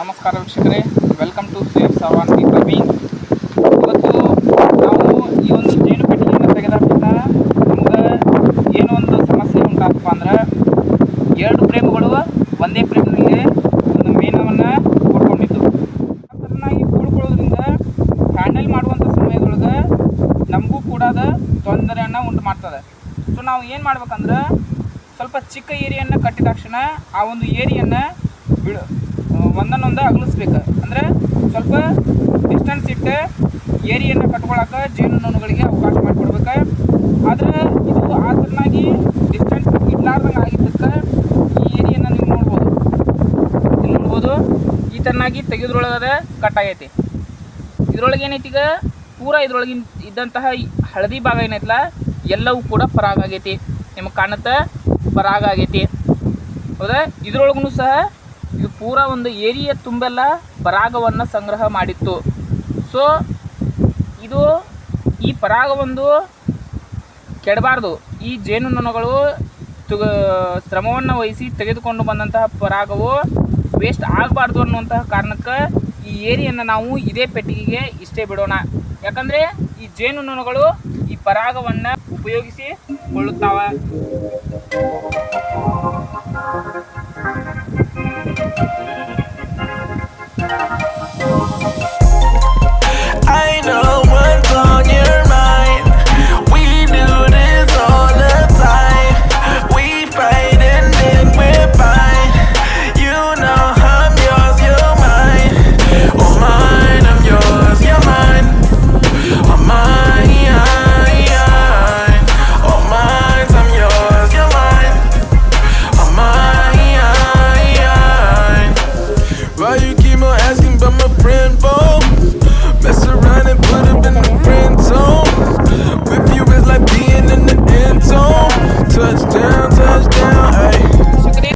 ನಮಸ್ಕಾರ ವೀಕ್ಷಕರೇ, welcome to safe ಸವಾನ್ farming. ಇವತ್ತು ನಾವು ಈ ಒಂದು ಜೇನು ಪೆಟ್ಟಿಗೆಯನ್ನು ತೆಗೆದಾಕಿದ ನಮ್ಗೆ ಏನೋ ಒಂದು ಸಮಸ್ಯೆ ಉಂಟಾಗಪ್ಪ ಅಂದ್ರೆ, ಎರಡು ಪ್ರೇಮಗಳು ಒಂದೇ ಪ್ರೇಮದಲ್ಲಿ ಒಂದು ಮೇಣವನ್ನು ಕೊಡ್ಕೊಂಡಿದ್ದು ಚೆನ್ನಾಗಿ ಕೂಡ್ಕೊಳ್ಳೋದ್ರಿಂದ ಹ್ಯಾಂಡಲ್ ಮಾಡುವಂಥ ಸಮಯದೊಳಗೆ ನಮಗೂ ಕೂಡ ಅದು ತೊಂದರೆಯನ್ನು ಉಂಟು ಮಾಡ್ತದೆ. ಸೊ ನಾವು ಏನು ಮಾಡ್ಬೇಕಂದ್ರೆ, ಸ್ವಲ್ಪ ಚಿಕ್ಕ ಏರಿಯನ್ನು ಕಟ್ಟಿದ ತಕ್ಷಣ ಆ ಒಂದು ಏರಿಯನ್ನು ಒಂದನ್ನೊಂದು ಅಗಲಿಸ್ಬೇಕು. ಅಂದರೆ ಸ್ವಲ್ಪ ಡಿಸ್ಟೆನ್ಸ್ ಇಟ್ಟು ಏರಿಯನ್ನು ಕಟ್ಕೊಳಕ್ಕೆ ಜೇನುನೊಣಗಳಿಗೆ ಅವಕಾಶ ಮಾಡಿಕೊಡ್ಬೇಕು. ಆದರೆ ಇದು ಆ ಥರನಾಗಿ ಡಿಸ್ಟೆನ್ಸ್ ಇಡ್ಲಾರ್ದಂಗೆ ಆಗಿದ್ದಕ್ಕೆ ಈ ಏರಿಯನ್ನು ನೀವು ನೋಡ್ಬೋದು. ಈ ಥರನಾಗಿ ತೆಗೆದ್ರೊಳಗದ ಕಟ್ ಆಗೈತಿ. ಇದ್ರೊಳಗೆ ಏನೈತಿ, ಈಗ ಪೂರ ಇದ್ರೊಳಗೆ ಇದ್ದಂತಹ ಹಳದಿ ಭಾಗ ಏನೈತಲ್ಲ ಎಲ್ಲವೂ ಕೂಡ ಪರಾಗ ಆಗೈತಿ. ನಿಮಗೆ ಕಾಣುತ್ತೆ, ಪರಾಗ ಆಗೈತಿ. ಹೌದಾ? ಇದ್ರೊಳಗೂ ಸಹ ಇದು ಪೂರ ಒಂದು ಏರಿಯಾ ತುಂಬೆಲ್ಲ ಪರಾಗವನ್ನು ಸಂಗ್ರಹ ಮಾಡಿತ್ತು. ಸೊ ಇದು ಈ ಪರಾಗ ಒಂದು ಕೆಡಬಾರ್ದು. ಈ ಜೇನುನೊಣಗಳು ಶ್ರಮವನ್ನು ವಹಿಸಿ ತೆಗೆದುಕೊಂಡು ಬಂದಂತಹ ಪರಾಗವು ವೇಸ್ಟ್ ಆಗಬಾರ್ದು ಅನ್ನುವಂತಹ ಕಾರಣಕ್ಕೆ ಈ ಏರಿಯನ್ನು ನಾವು ಇದೇ ಪೆಟ್ಟಿಗೆಗೆ ಇಷ್ಟೇ ಬಿಡೋಣ. ಯಾಕಂದರೆ ಈ ಜೇನುನೊಣಗಳು ಈ ಪರಾಗವನ್ನು ಉಪಯೋಗಿಸಿಕೊಳ್ಳುತ್ತಾವೆ.